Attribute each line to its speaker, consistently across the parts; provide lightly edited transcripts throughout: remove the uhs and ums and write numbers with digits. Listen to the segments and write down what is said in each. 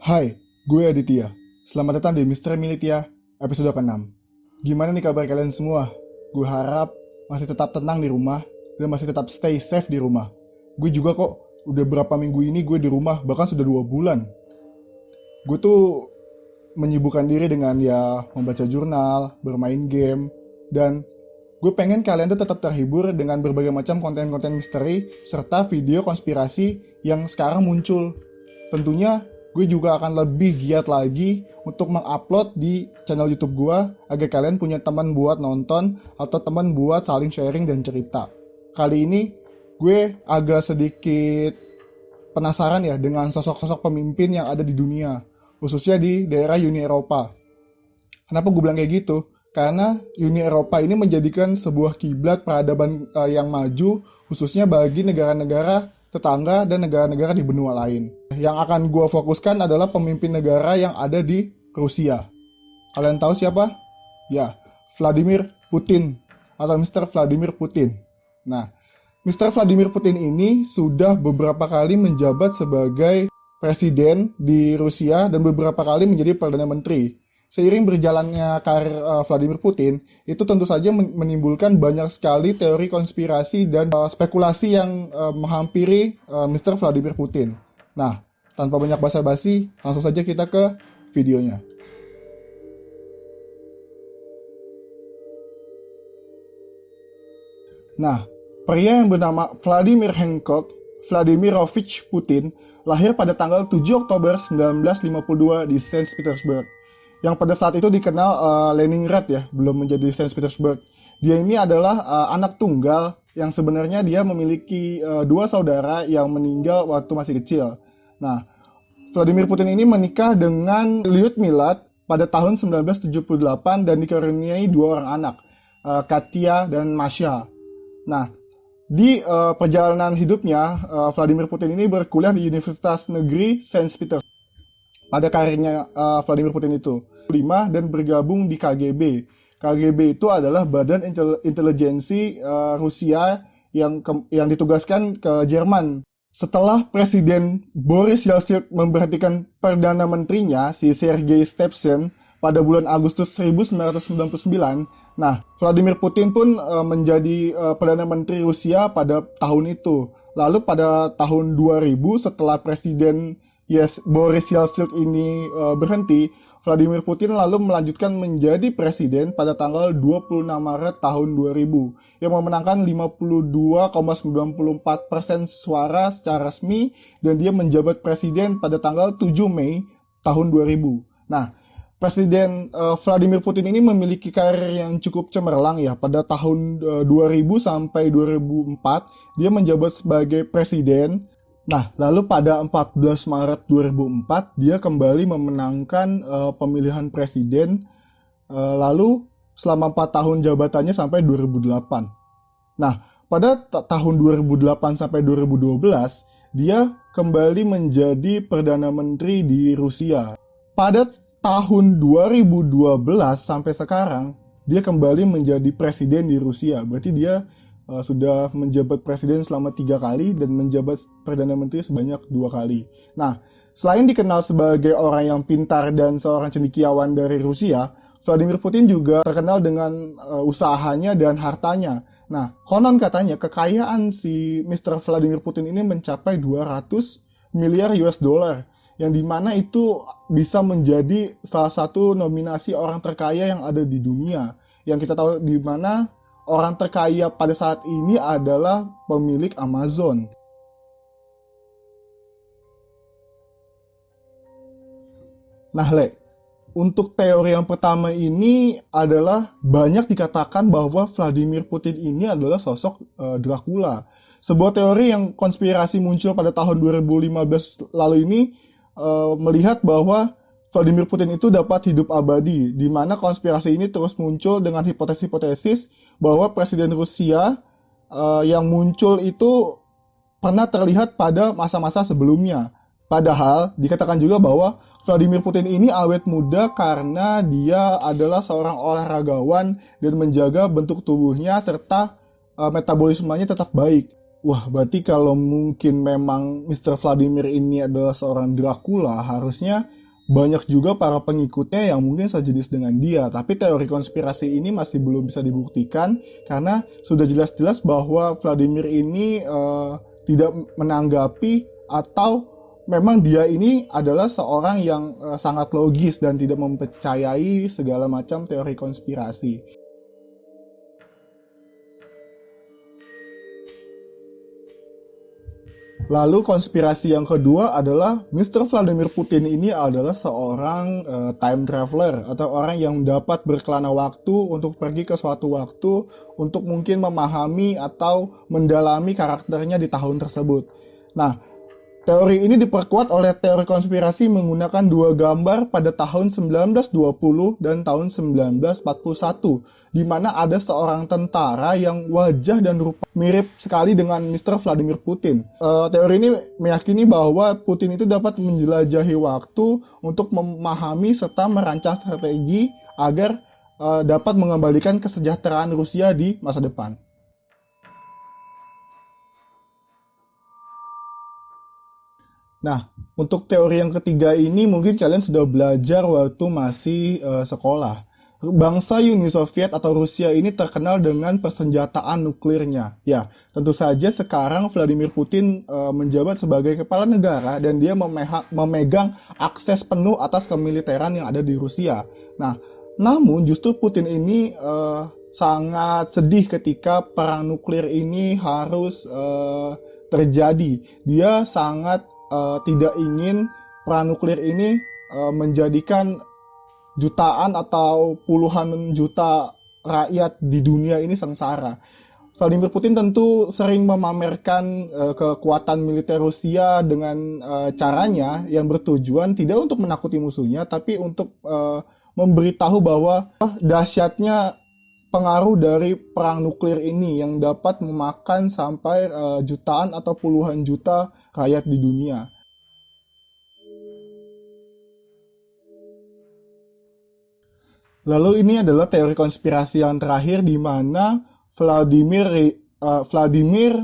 Speaker 1: Hai, gue Aditya. Selamat datang di Misteri Militia, episode ke-6. Gimana nih kabar kalian semua? Gue harap masih tetap tenang di rumah dan masih tetap stay safe di rumah. Gue juga kok, udah berapa minggu ini gue di rumah, bahkan sudah 2 bulan. Gue tuh menyibukkan diri dengan ya membaca jurnal, bermain game, dan gue pengen kalian tuh tetap terhibur dengan berbagai macam konten-konten misteri serta video konspirasi yang sekarang muncul. Tentunya gue juga akan lebih giat lagi untuk mengupload di channel YouTube gue agar kalian punya teman buat nonton atau teman buat saling sharing dan cerita. Kali ini gue agak sedikit penasaran ya dengan sosok-sosok pemimpin yang ada di dunia, khususnya di daerah Uni Eropa. Kenapa gue bilang kayak gitu? Karena Uni Eropa ini menjadikan sebuah kiblat peradaban yang maju, khususnya bagi negara-negara tetangga dan negara-negara di benua lain. Yang akan gue fokuskan adalah pemimpin negara yang ada di Rusia. Kalian tahu siapa? Ya, Vladimir Putin atau Mr. Vladimir Putin. Nah, Mr. Vladimir Putin ini sudah beberapa kali menjabat sebagai presiden di Rusia dan beberapa kali menjadi Perdana Menteri. Seiring berjalannya karir Vladimir Putin, itu tentu saja menimbulkan banyak sekali teori konspirasi dan spekulasi yang menghampiri Mr. Vladimir Putin. Nah, tanpa banyak basa-basi, langsung saja kita ke videonya. Nah, pria yang bernama Vladimir Hancock Vladimirovich Putin lahir pada tanggal 7 Oktober 1952 di Saint Petersburg, yang pada saat itu dikenal Leningrad ya, belum menjadi Saint Petersburg. Dia ini adalah anak tunggal yang sebenarnya dia memiliki 2 saudara yang meninggal waktu masih kecil. Nah, Vladimir Putin ini menikah dengan Lyudmila pada tahun 1978 dan dikaruniai 2 orang anak, Katya dan Masha. Nah, di perjalanan hidupnya, Vladimir Putin ini berkuliah di Universitas Negeri Saint Petersburg. Pada karirnya Vladimir Putin itu 5 dan bergabung di KGB. KGB itu adalah badan intelijensi Rusia yang ditugaskan ke Jerman. Setelah Presiden Boris Yeltsin memberhentikan Perdana Menterinya, si Sergei Stepsen, pada bulan Agustus 1999, nah, Vladimir Putin pun menjadi Perdana Menteri Rusia pada tahun itu. Lalu pada tahun 2000, setelah Presiden Boris Yeltsin ini berhenti, Vladimir Putin lalu melanjutkan menjadi presiden pada tanggal 26 Maret tahun 2000 yang memenangkan 52,94% suara secara resmi, dan dia menjabat presiden pada tanggal 7 Mei tahun 2000. Nah, Presiden Vladimir Putin ini memiliki karir yang cukup cemerlang ya. Pada tahun 2000 sampai 2004 dia menjabat sebagai presiden. Nah, lalu pada 14 Maret 2004 dia kembali memenangkan pemilihan presiden, lalu selama 4 tahun jabatannya sampai 2008. Nah, pada tahun 2008 sampai 2012 dia kembali menjadi Perdana Menteri di Rusia. Pada tahun 2012 sampai sekarang dia kembali menjadi presiden di Rusia. Berarti dia sudah menjabat presiden selama 3 kali dan menjabat Perdana Menteri sebanyak 2 kali. Nah, selain dikenal sebagai orang yang pintar dan seorang cendekiawan dari Rusia, Vladimir Putin juga terkenal dengan usahanya dan hartanya. Nah, konon katanya kekayaan si Mr. Vladimir Putin ini mencapai 200 miliar US dollar, yang dimana itu bisa menjadi salah satu nominasi orang terkaya yang ada di dunia. Yang kita tahu di mana orang terkaya pada saat ini adalah pemilik Amazon. Nah, untuk teori yang pertama ini adalah banyak dikatakan bahwa Vladimir Putin ini adalah sosok Dracula. Sebuah teori yang konspirasi muncul pada tahun 2015 lalu ini melihat bahwa Vladimir Putin itu dapat hidup abadi, di mana konspirasi ini terus muncul dengan hipotesis-hipotesis bahwa Presiden Rusia yang muncul itu pernah terlihat pada masa-masa sebelumnya. Padahal dikatakan juga bahwa Vladimir Putin ini awet muda karena dia adalah seorang olahragawan dan menjaga bentuk tubuhnya serta metabolismenya tetap baik. Wah, berarti kalau mungkin memang Mr. Vladimir ini adalah seorang Dracula, harusnya banyak juga para pengikutnya yang mungkin sejenis dengan dia. Tapi teori konspirasi ini masih belum bisa dibuktikan karena sudah jelas-jelas bahwa Vladimir ini tidak menanggapi atau memang dia ini adalah seorang yang sangat logis dan tidak mempercayai segala macam teori konspirasi. Lalu konspirasi yang kedua adalah Mr. Vladimir Putin ini adalah seorang time traveler atau orang yang dapat berkelana waktu untuk pergi ke suatu waktu untuk mungkin memahami atau mendalami karakternya di tahun tersebut. Nah, teori ini diperkuat oleh teori konspirasi menggunakan dua gambar pada tahun 1920 dan tahun 1941, di mana ada seorang tentara yang wajah dan rupa mirip sekali dengan Mr. Vladimir Putin. Teori ini meyakini bahwa Putin itu dapat menjelajahi waktu untuk memahami serta merancang strategi agar dapat mengembalikan kesejahteraan Rusia di masa depan. Nah, untuk teori yang ketiga ini mungkin kalian sudah belajar waktu masih sekolah. Bangsa Uni Soviet atau Rusia ini terkenal dengan persenjataan nuklirnya. Ya, tentu saja sekarang Vladimir Putin menjabat sebagai kepala negara dan dia memegang akses penuh atas kemiliteran yang ada di Rusia. Nah, namun justru Putin ini sangat sedih ketika perang nuklir ini harus terjadi. Dia sangat tidak ingin perang nuklir ini menjadikan jutaan atau puluhan juta rakyat di dunia ini sengsara. Vladimir Putin tentu sering memamerkan kekuatan militer Rusia dengan caranya yang bertujuan tidak untuk menakuti musuhnya, tapi untuk memberitahu bahwa dahsyatnya pengaruh dari perang nuklir ini yang dapat memakan sampai jutaan atau puluhan juta rakyat di dunia. Lalu ini adalah teori konspirasi yang terakhir di mana Vladimir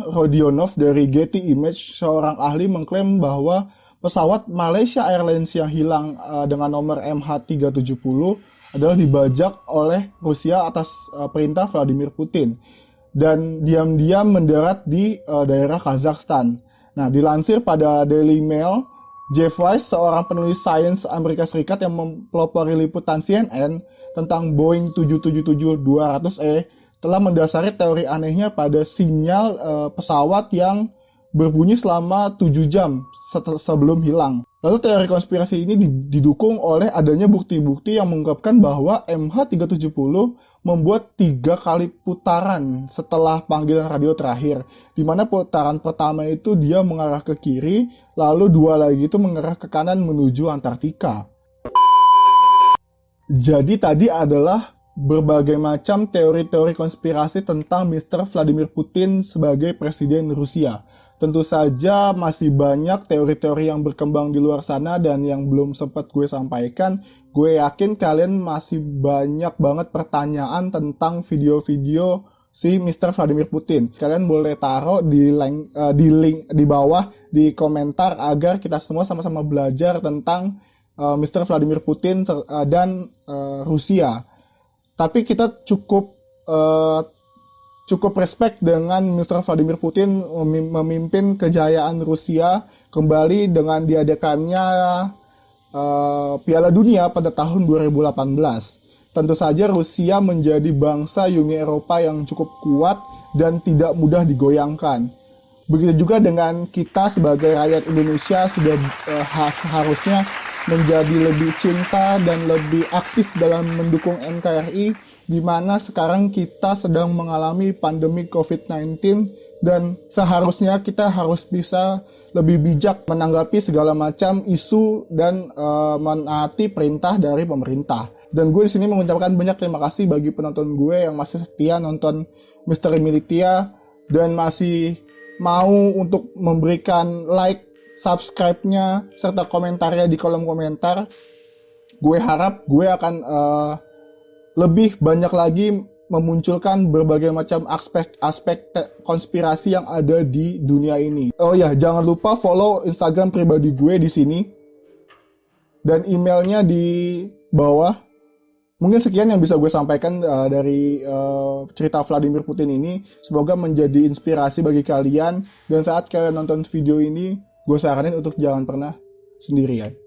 Speaker 1: Rodionov dari Getty Images, seorang ahli, mengklaim bahwa pesawat Malaysia Airlines yang hilang dengan nomor MH370 adalah dibajak oleh Rusia atas perintah Vladimir Putin dan diam-diam mendarat di daerah Kazakhstan. Nah, dilansir pada Daily Mail, Jeff Weiss, seorang penulis sains Amerika Serikat yang mempelopori liputan CNN tentang Boeing 777-200E, telah mendasari teori anehnya pada sinyal pesawat yang berbunyi selama 7 jam sebelum hilang. Lalu teori konspirasi ini didukung oleh adanya bukti-bukti yang mengungkapkan bahwa MH370 membuat 3 kali putaran setelah panggilan radio terakhir, di mana putaran pertama itu dia mengarah ke kiri, lalu 2 lagi itu mengarah ke kanan menuju Antartika. Jadi tadi adalah berbagai macam teori-teori konspirasi tentang Mr. Vladimir Putin sebagai presiden Rusia. Tentu saja masih banyak teori-teori yang berkembang di luar sana dan yang belum sempat gue sampaikan. Gue yakin kalian masih banyak banget pertanyaan tentang video-video si Mr. Vladimir Putin. Kalian boleh taruh di link di bawah di komentar agar kita semua sama-sama belajar tentang Mr. Vladimir Putin dan Rusia. Tapi kita cukup respect dengan Mr. Vladimir Putin memimpin kejayaan Rusia kembali dengan diadakannya Piala Dunia pada tahun 2018. Tentu saja Rusia menjadi bangsa Uni Eropa yang cukup kuat dan tidak mudah digoyangkan. Begitu juga dengan kita sebagai rakyat Indonesia sudah seharusnya menjadi lebih cinta dan lebih aktif dalam mendukung NKRI, di mana sekarang kita sedang mengalami pandemi COVID-19 dan seharusnya kita harus bisa lebih bijak menanggapi segala macam isu dan menaati perintah dari pemerintah. Dan gue di sini mengucapkan banyak terima kasih bagi penonton gue yang masih setia nonton Misteri Militia dan masih mau untuk memberikan like, subscribe-nya, serta komentarnya di kolom komentar. Gue harap gue akan lebih banyak lagi memunculkan berbagai macam aspek konspirasi yang ada di dunia ini. Oh ya, jangan lupa follow Instagram pribadi gue di sini dan emailnya di bawah. Mungkin sekian yang bisa gue sampaikan dari cerita Vladimir Putin ini. Semoga menjadi inspirasi bagi kalian, dan saat kalian nonton video ini, gue saranin untuk jangan pernah sendirian.